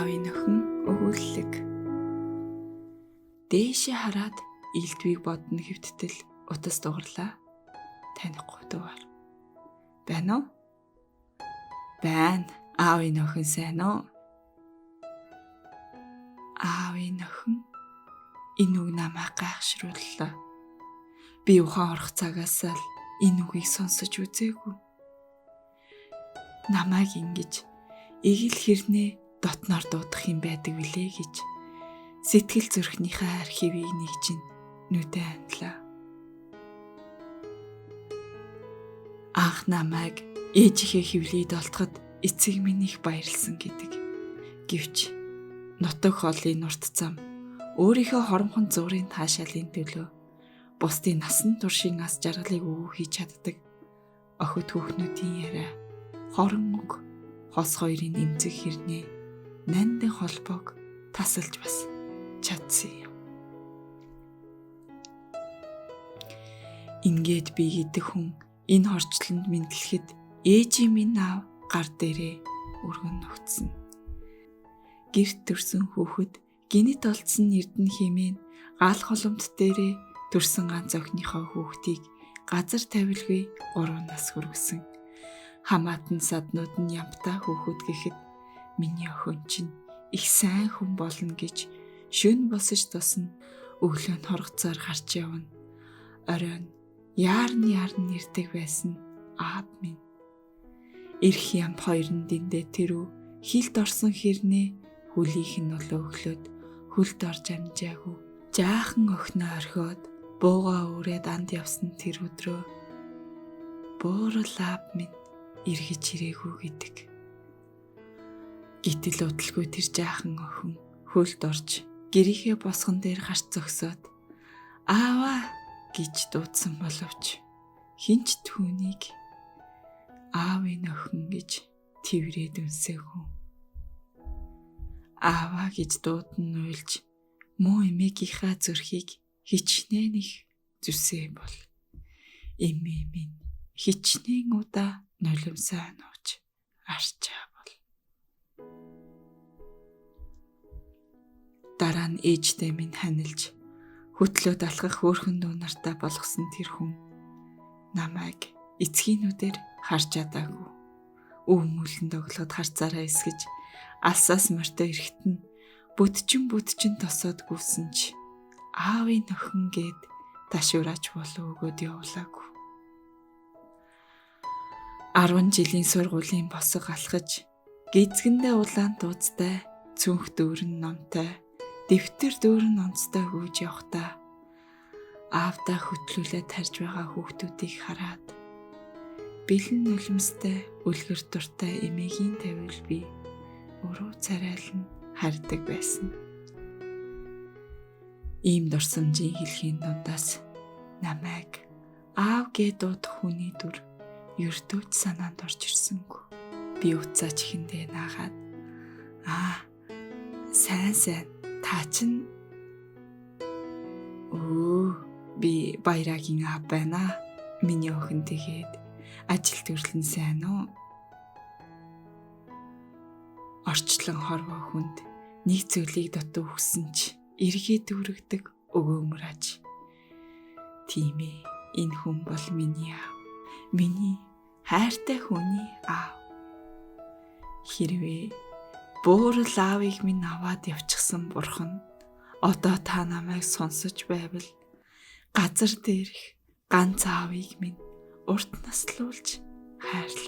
Аавын охин өгүүлэлэг. Дээшээ хараад илдвийг бодно хэвттэл утас дугарлаа. Танихгүй дугаар. Байна уу? Байна. Аавын охин сайн уу? Аавын охин энэ үг намайг гайхшрууллаа. Би ухаан орох цагаас л энэ үгийг сонсож үзээгүй. Намайг ингэж игэл хэрнээ дотноор дуудах юм байдаг билээ гэж сэтгэл зүрхнийхээ архивыг нэгж нүдэ хандлаа. Анх намайг ээжийнхээ хөвлөйд олдоход эцэг минь их баярлсан гэдэг. Гэвч нутаг хоолын урт зам өөрийнхөө хоромхон зуурын таашаалын төлөө бусдын насан туршийн ас жаргалыг өгөө хийж чаддаг охид хүүхнүүдийн яриа хорон үг хос хоёрын эмзэг хэрнээ нандин холбоог тасалж бас чадсан юм. Ингээд би гэдэг хүн энэ хорчлонд мэдлэхэд ээжийн минь аав гар дээрээ өргөн ногдсон. Гэрт төрсөн хүүхэд гинэт олдсон эрдэнэ хэмээн гал холомт дээрээ төрсөн ганц охиныхоо хүүхдийг газар тавилгүй 3 нас хүргэсэн. Хамаатан саднууд нь ямтаа хүүхэд гэхэд миний охин чинь их сайн хүн болно гэж шөнө босож тусна өглөө нь хоргоцоор гарч явна. Оройн яарн ирдэг байсан аав минь. Ирэх ям хоёрын дэндээ тэрүү хилд орсон хэрнээ хөлийнх нь өглөөд хөлд орж амжаагүй. Жаахан охиноо орхиод буугаа өрөөд анд явсан тэр өдрөө буурал аав минь эргэж ирээгүй гэдэг. Гэтэл удалгүй тэр жаахан охин хөлд орж гэрийнхээ босгон дээр гарч зогсоод ааваа гэж дуудсан боловч хинч түүнийг аавын охин гэж тэрвэрээд үнсээгүй. Ааваа гэж дуудан уйлж муу эмээгийнхаа зүрхийг хичнээн их зүсээ бол эмээ минь хичнээн удаа нулимсаа нууж арчаа бол. Дараа нь ээжтэй минь ханилж хөтлөө далхах хөөрхөн дуу нартаа болгосон тэр хүн намайг эцгийнүүдээр харж чадаагүй. Өвмүүлэн доглоход харцаараа эсгэж алсаас морьтой эрэхт нь бүдчин тосоод гүвсэн ч аавын охин гээд ташуураач болов өгөөд явлаагүй. 10 жилийн сургуулийн босго алхаж гизгэндээ улаан дуудастай цүнх дүүрэн номтой дэвтэр дүүрэн онцтой хөөж явхдаа аавдаа хөтлүүлээд тарж байгаа хүүхдүүдийг хараад бэлэн нулимстай үлгэр дуртай эмээгийн тавил би өрөө царайлан хардаг байсан. Ийм дурсамжийн хэлхийн дундаас намайг аав гээд дуудах хүний дүр ердөөч санаанд орж ирсэнгүй. Би уцаа чихэндээ наагаад сайн та чинь би Баярагийн аав байна. Миний охин тэгээд ажил төрлөн сайн уу? Орчлон хорвоо хүнд нэг зүйлийг дутуу өгсөн ч эргээд үргдэг өгөөмраж. Тийм ээ, энэ хүн бол миний аав. Миний хайртай хүний аав. Хэрвээ буурал аавыг минь аваад явчихсан бурхан одоо та намайг сонсож байвал газар дээрх ганц аавыг минь урт наслуулж хайрлах.